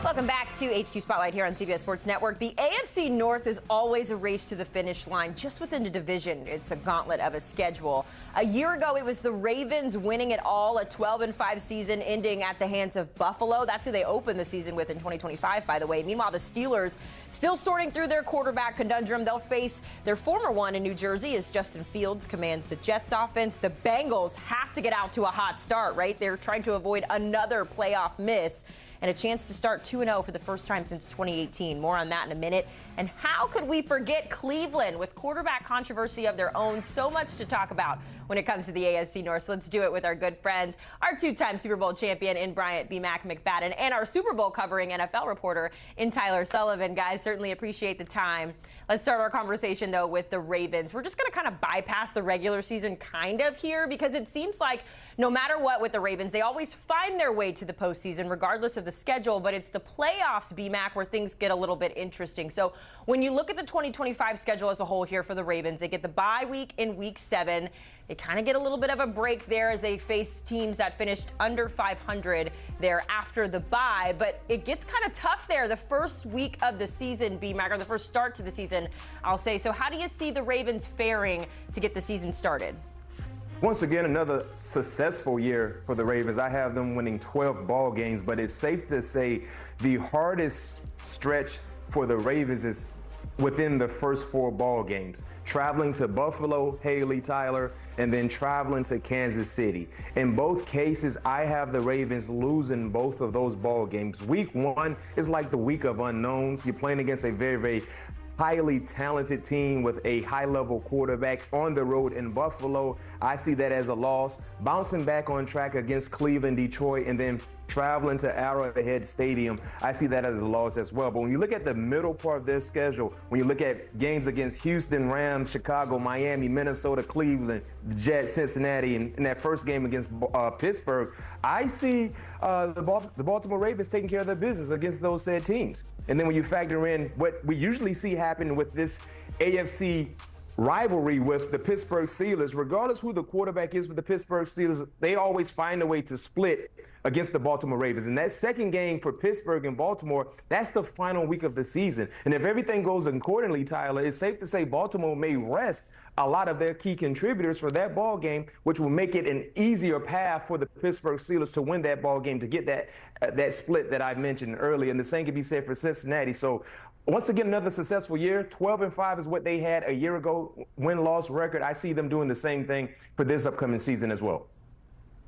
Welcome back to HQ Spotlight here on CBS Sports Network. The AFC North is always a race to the finish line just within the division. It's a gauntlet of a schedule. A year ago, it was the Ravens winning it all, a 12-5 season ending at the hands of Buffalo. That's who they opened the season with in 2025, by the way. Meanwhile, the Steelers still sorting through their quarterback conundrum. They'll face their former one in New Jersey as Justin Fields commands the Jets offense. The Bengals have to get out to a hot start, right? They're trying to avoid another playoff miss and a chance to start 2-0 for the first time since 2018. More on that in a minute. And how could we forget Cleveland with quarterback controversy of their own? So much to talk about when it comes to the AFC North. So let's do it with our good friends, our two-time Super Bowl champion in Bryant, McFadden, and our Super Bowl covering NFL reporter in Tyler Sullivan. Guys, certainly appreciate the time. Let's start our conversation, though, with the Ravens. We're just going to kind of bypass the regular season kind of here because it seems like no matter what with the Ravens, they always find their way to the postseason regardless of the schedule, but it's the playoffs, BMAC, where things get a little bit interesting. So when you look at the 2025 schedule as a whole here for the Ravens, they get the bye week in week 7. They kind of get a little bit of a break there as they face teams that finished under 500 there after the bye. But it gets kind of tough there the first week of the season, BMAC, or the first start to the season, I'll say. So how do you see the Ravens faring to get the season started? Once again, another successful year for the Ravens. I have them winning 12 ball games, but it's safe to say the hardest stretch for the Ravens is within the first 4 ball games. Traveling to Buffalo, Haley, Tyler, and then traveling to Kansas City. In both cases, I have the Ravens losing both of those ball games. Week 1 is like the week of unknowns. You're playing against a very, very highly talented team with a high-level quarterback on the road in Buffalo. I see that as a loss. Bouncing back on track against Cleveland, Detroit, and then traveling to Arrowhead Stadium, I see that as a loss as well. But when you look at the middle part of their schedule, when you look at games against Houston, Rams, Chicago, Miami, Minnesota, Cleveland, the Jets, Cincinnati, and in that first game against Pittsburgh, I see the Baltimore Ravens taking care of their business against those said teams. And then when you factor in what we usually see happen with this AFC rivalry with the Pittsburgh Steelers, regardless who the quarterback is for the Pittsburgh Steelers, they always find a way to split against the Baltimore Ravens. And that second game for Pittsburgh and Baltimore, that's the final week of the season. And if everything goes accordingly, Tyler, it's safe to say Baltimore may rest a lot of their key contributors for that ball game, which will make it an easier path for the Pittsburgh Steelers to win that ball game, to get that split that I mentioned earlier. And the same can be said for Cincinnati. So once again, another successful year. 12-5 is what they had a year ago, win-loss record. I see them doing the same thing for this upcoming season as well.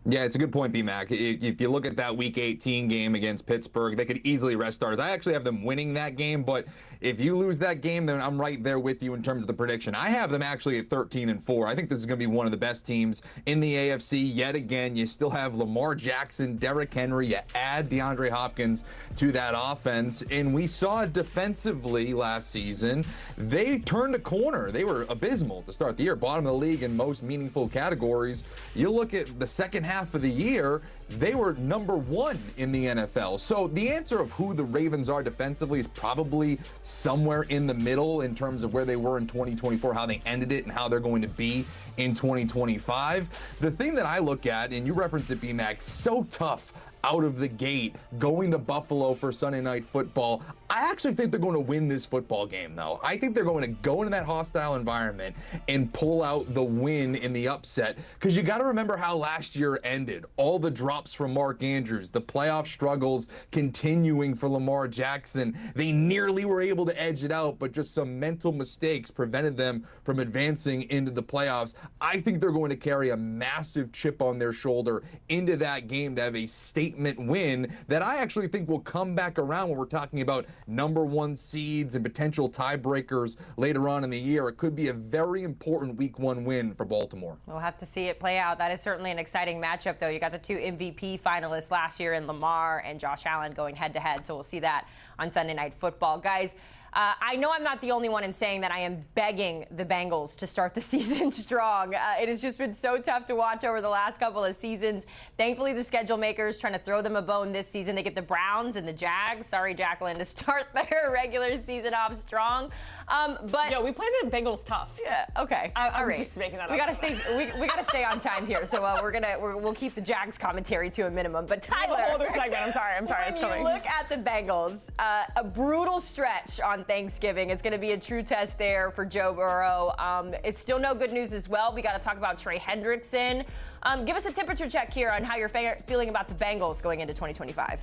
Yeah, it's a good point, BMAC. If you look at that Week 18 game against Pittsburgh, they could easily rest starters. I actually have them winning that game, but if you lose that game, then I'm right there with you in terms of the prediction. I have them actually at 13-4. I think this is going to be one of the best teams in the AFC yet again. You still have Lamar Jackson, Derrick Henry. You add DeAndre Hopkins to that offense, and we saw defensively last season, they turned a corner. They were abysmal to start the year, bottom of the league in most meaningful categories. You look at the second half of the year, they were number 1 in the NFL. So the answer of who the Ravens are defensively is probably somewhere in the middle in terms of where they were in 2024, how they ended it, and how they're going to be in 2025. The thing that I look at, and you referenced it, BMAC, so tough out of the gate going to Buffalo for Sunday Night Football. I actually think they're going to win this football game, though. I think they're going to go into that hostile environment and pull out the win in the upset, because you got to remember how last year ended. All the drops from Mark Andrews, the playoff struggles continuing for Lamar Jackson. They nearly were able to edge it out, but just some mental mistakes prevented them from advancing into the playoffs. I think they're going to carry a massive chip on their shoulder into that game to have a statement win that I actually think will come back around when we're talking about number 1 seeds and potential tiebreakers later on in the year. It could be a very important Week 1 win for Baltimore. We'll have to see it play out. That is certainly an exciting matchup, though. You got the 2 MVP finalists last year in Lamar and Josh Allen going head-to-head, so we'll see that on Sunday Night Football. Guys, I know I'm not the only one in saying that I am begging the Bengals to start the season strong. It has just been so tough to watch over the last couple of seasons. Thankfully, the schedule makers trying to throw them a bone this season. They get the Browns and the Jags. Sorry, Jacqueline, to start their regular season off strong. But yeah, we play the Bengals tough. Yeah. Okay. I was just making that up. We gotta stay on time here. So we'll keep the Jags commentary to a minimum. But Tyler, a whole other segment. I'm sorry. It's coming. When you look at the Bengals, a brutal stretch on Thanksgiving. It's going to be a true test there for Joe Burrow. It's still no good news as well. We got to talk about Trey Hendrickson. Give us a temperature check here on how you're feeling about the Bengals going into 2025.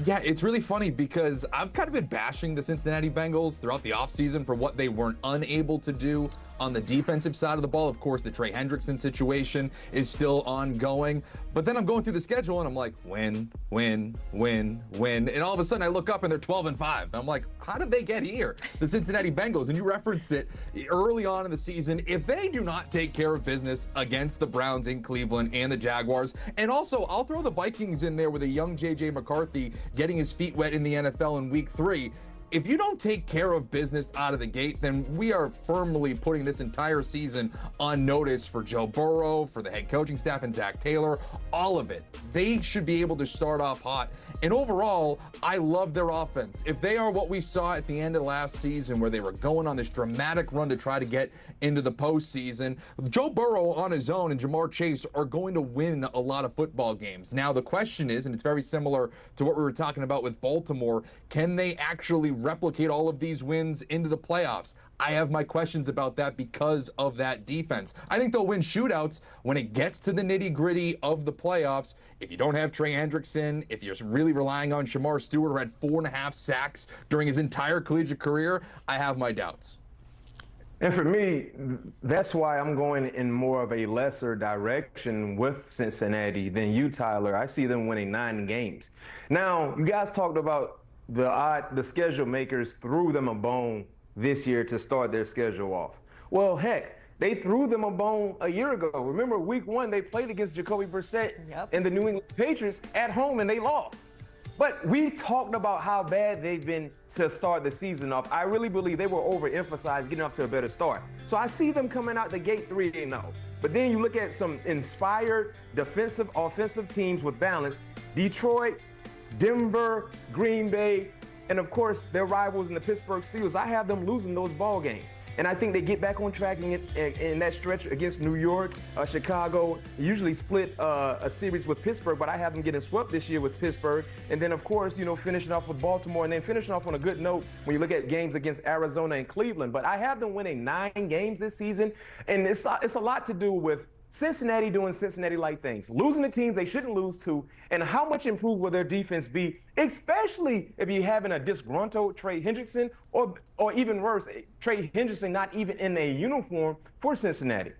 Yeah, it's really funny because I've kind of been bashing the Cincinnati Bengals throughout the offseason for what they weren't unable to do on the defensive side of the ball. Of course, the Trey Hendrickson situation is still ongoing. But then I'm going through the schedule and I'm like, win. And all of a sudden I look up and they're 12-5. And I'm like, how did they get here? The Cincinnati Bengals. And you referenced it early on in the season. If they do not take care of business against the Browns in Cleveland and the Jaguars, and also I'll throw the Vikings in there with a young J.J. McCarthy getting his feet wet in the NFL in week 3. If you don't take care of business out of the gate, then we are firmly putting this entire season on notice for Joe Burrow, for the head coaching staff and Zach Taylor, all of it. They should be able to start off hot. And overall, I love their offense. If they are what we saw at the end of last season, where they were going on this dramatic run to try to get into the postseason, Joe Burrow on his own and Jamar Chase are going to win a lot of football games. Now, the question is, and it's very similar to what we were talking about with Baltimore, can they actually replicate all of these wins into the playoffs? I have my questions about that because of that defense. I think they'll win shootouts when it gets to the nitty-gritty of the playoffs. If you don't have Trey Hendrickson, if you're really relying on Shamar Stewart, who had 4.5 sacks during his entire collegiate career, I have my doubts. And for me, that's why I'm going in more of a lesser direction with Cincinnati than you, Tyler. I see them winning 9 games. Now, you guys talked about the schedule makers threw them a bone this year to start their schedule off. Well, heck, they threw them a bone a year ago. Remember, week 1, they played against Jacoby Brissett and the New England Patriots at home, and they lost. But we talked about how bad they've been to start the season off. I really believe they were overemphasized getting off to a better start. So I see them coming out the gate 3-0. But then you look at some inspired defensive, offensive teams with balance. Detroit, Denver, Green Bay, and of course their rivals in the Pittsburgh Steelers. I have them losing those ball games. And I think they get back on track in that stretch against New York, Chicago. Usually split a series with Pittsburgh, but I have them getting swept this year with Pittsburgh. And then, of course, finishing off with Baltimore, and then finishing off on a good note when you look at games against Arizona and Cleveland. But I have them winning 9 games this season, and it's a lot to do with Cincinnati doing Cincinnati-like things, losing the teams they shouldn't lose to, and how much improved will their defense be, especially if you're having a disgruntled Trey Hendrickson, or even worse, Trey Hendrickson not even in a uniform for Cincinnati.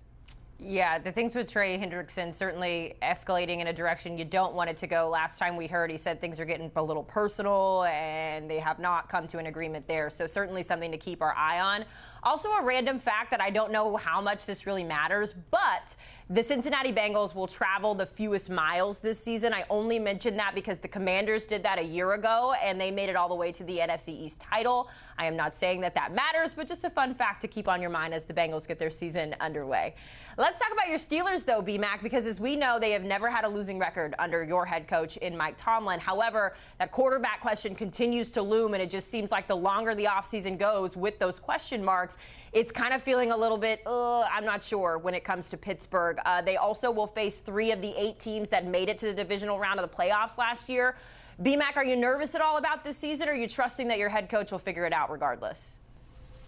Yeah, the things with Trey Hendrickson certainly escalating in a direction you don't want it to go. Last time we heard, he said things are getting a little personal, and they have not come to an agreement there. So certainly something to keep our eye on. Also, a random fact that I don't know how much this really matters, but the Cincinnati Bengals will travel the fewest miles this season. I only mentioned that because the Commanders did that a year ago, and they made it all the way to the NFC East title. I am not saying that matters, but just a fun fact to keep on your mind as the Bengals get their season underway. Let's talk about your Steelers, though, B-Mac, because as we know, they have never had a losing record under your head coach in Mike Tomlin. However, that quarterback question continues to loom, and it just seems like the longer the offseason goes with those question marks, it's kind of feeling a little bit, I'm not sure when it comes to Pittsburgh. They also will face 3 of the 8 teams that made it to the divisional round of the playoffs last year. B-Mac, are you nervous at all about this season, or are you trusting that your head coach will figure it out regardless?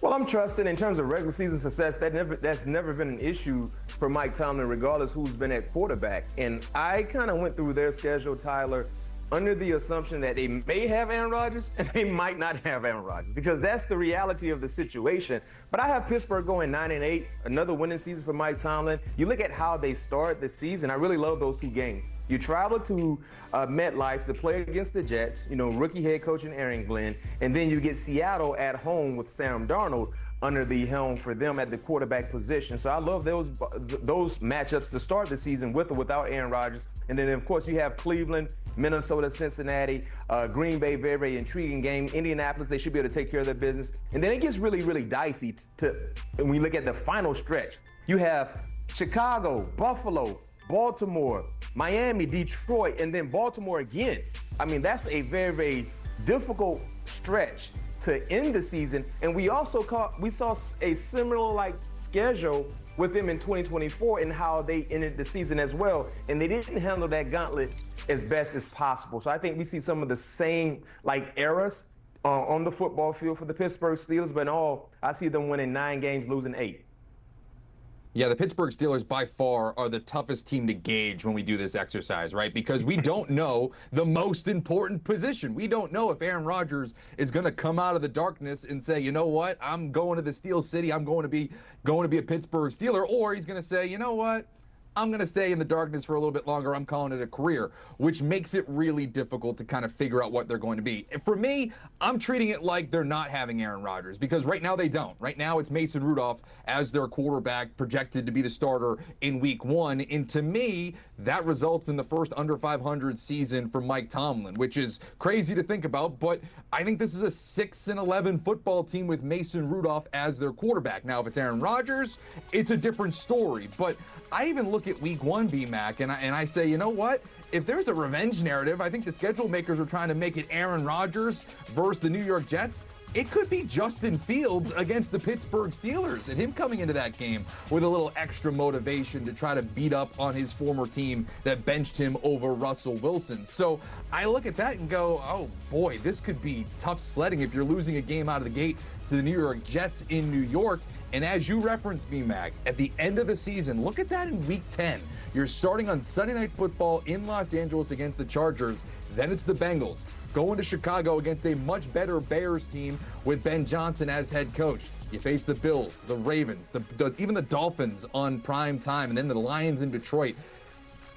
Well, I'm trusting in terms of regular season success. That's never been an issue for Mike Tomlin, regardless who's been at quarterback. And I kind of went through their schedule, Tyler, under the assumption that they may have Aaron Rodgers and they might not have Aaron Rodgers, because that's the reality of the situation. But I have Pittsburgh going 9-8, another winning season for Mike Tomlin. You look at how they start the season. I really love those 2 games. You travel to MetLife to play against the Jets, rookie head coach in Aaron Glenn, and then you get Seattle at home with Sam Darnold under the helm for them at the quarterback position. So I love those matchups to start the season with or without Aaron Rodgers. And then, of course, you have Cleveland Minnesota, Cincinnati, Green Bay, very, very intriguing game. Indianapolis, they should be able to take care of their business. And then it gets really, really dicey when we look at the final stretch. You have Chicago, Buffalo, Baltimore, Miami, Detroit, and then Baltimore again. I mean, that's a very, very difficult stretch to end the season. And we also saw a similar like schedule with them in 2024 and how they ended the season as well. And they didn't handle that gauntlet as best as possible. So I think we see some of the same like errors on the football field for the Pittsburgh Steelers, but in all, I see them winning 9 games, losing 8. Yeah, the Pittsburgh Steelers by far are the toughest team to gauge when we do this exercise, right? Because we don't know the most important position. We don't know if Aaron Rodgers is going to come out of the darkness and say, you know what, I'm going to the Steel City. I'm going to be a Pittsburgh Steeler, or he's going to say, you know what, I'm going to stay in the darkness for a little bit longer. I'm calling it a career, which makes it really difficult to kind of figure out what they're going to be. And for me, I'm treating it like they're not having Aaron Rodgers because right now they don't. Right now it's Mason Rudolph as their quarterback projected to be the starter in week 1. And to me, that results in the first under 500 season for Mike Tomlin, which is crazy to think about. But I think this is a 6-11 football team with Mason Rudolph as their quarterback. Now, if it's Aaron Rodgers, it's a different story. But I even look at week 1, B-Mac, and I say, you know what? If there's a revenge narrative, I think the schedule makers are trying to make it Aaron Rodgers versus the New York Jets. It could be Justin Fields against the Pittsburgh Steelers and him coming into that game with a little extra motivation to try to beat up on his former team that benched him over Russell Wilson. So I look at that and go, oh boy, this could be tough sledding if you're losing a game out of the gate to the New York Jets in New York. And as you referenced me, Mac, at the end of the season, look at that in week 10. You're starting on Sunday Night Football in Los Angeles against the Chargers. Then it's the Bengals. Going to Chicago against a much better Bears team with Ben Johnson as head coach. You face the Bills, the Ravens, even the Dolphins on prime time, and then the Lions in Detroit.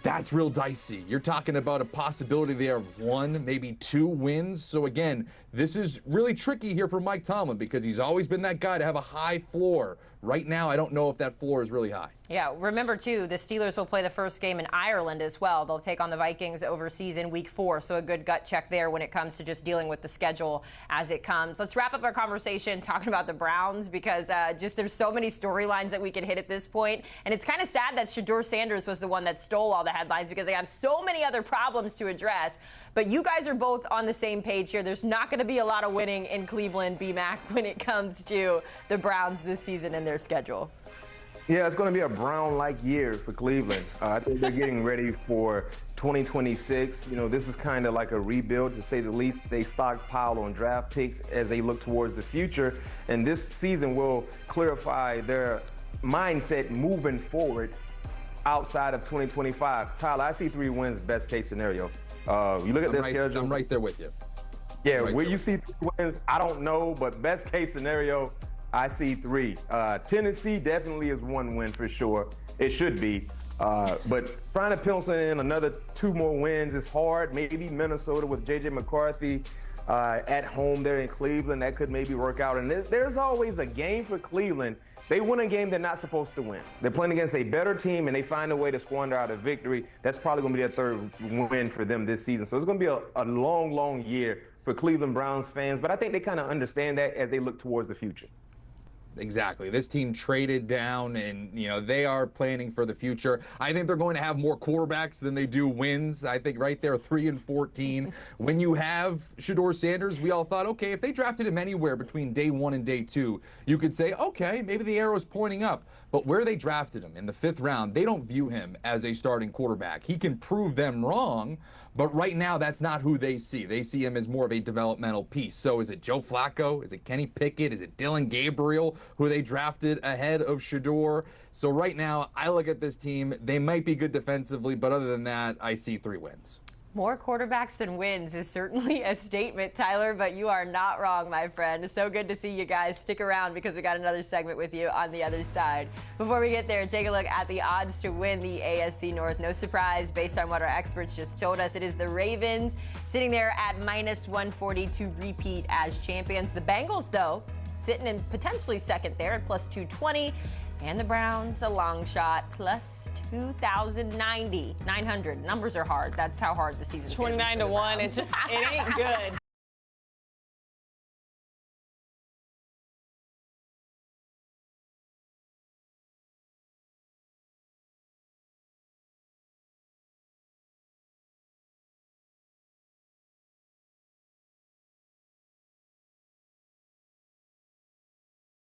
That's real dicey. You're talking about a possibility there of 1, maybe 2 wins. So again, this is really tricky here for Mike Tomlin because he's always been that guy to have a high floor. Right now, I don't know if that floor is really high. Yeah, remember, too, the Steelers will play the first game in Ireland as well. They'll take on the Vikings overseas in week 4, so a good gut check there when it comes to just dealing with the schedule as it comes. Let's wrap up our conversation talking about the Browns because just there's so many storylines that we could hit at this point. And it's kind of sad that Shedeur Sanders was the one that stole all the headlines because they have so many other problems to address. But you guys are both on the same page here. There's not going to be a lot of winning in Cleveland, B-Mac, when it comes to the Browns this season and their schedule. Yeah, it's going to be a Brown-like year for Cleveland. I think they're getting ready for 2026. You know, this is kind of like a rebuild, to say the least. They stockpile on draft picks as they look towards the future. And this season will clarify their mindset moving forward outside of 2025. Tyler, I see 3 wins, best case scenario. You look at their schedule. I'm right there with you. Yeah, right where you see 3 wins, I don't know, but best case scenario, I see 3. Tennessee definitely is 1 win for sure. It should be. But trying to pencil in another 2 more wins is hard. Maybe Minnesota with J.J. McCarthy at home there in Cleveland, that could maybe work out. And there's always a game for Cleveland. They win a game they're not supposed to win. They're playing against a better team, and they find a way to squander out a victory. That's probably going to be their 3rd win for them this season. So it's going to be a long, long year for Cleveland Browns fans. But I think they kind of understand that as they look towards the future. Exactly. This team traded down and, you know, they are planning for the future. I think they're going to have more quarterbacks than they do wins. I think right there, 3-14. When you have Shedeur Sanders, we all thought, okay, if they drafted him anywhere between day 1 and day 2, you could say, okay, maybe the arrow's pointing up. But where they drafted him in the 5th round, they don't view him as a starting quarterback. He can prove them wrong, but right now that's not who they see. They see him as more of a developmental piece. So is it Joe Flacco? Is it Kenny Pickett? Is it Dylan Gabriel, who they drafted ahead of Shedeur? So right now, I look at this team. They might be good defensively, but other than that, I see 3 wins. More quarterbacks than wins is certainly a statement, Tyler, but you are not wrong, my friend. So good to see you guys. Stick around because we got another segment with you on the other side. Before we get there, take a look at the odds to win the AFC North. No surprise, based on what our experts just told us, it is the Ravens sitting there at -140 to repeat as champions. The Bengals, though, sitting in potentially second there at +220. And the Browns, a long shot, plus 2,090. 900. Numbers are hard. That's how hard the season's 29 to 1. It's just, it ain't good.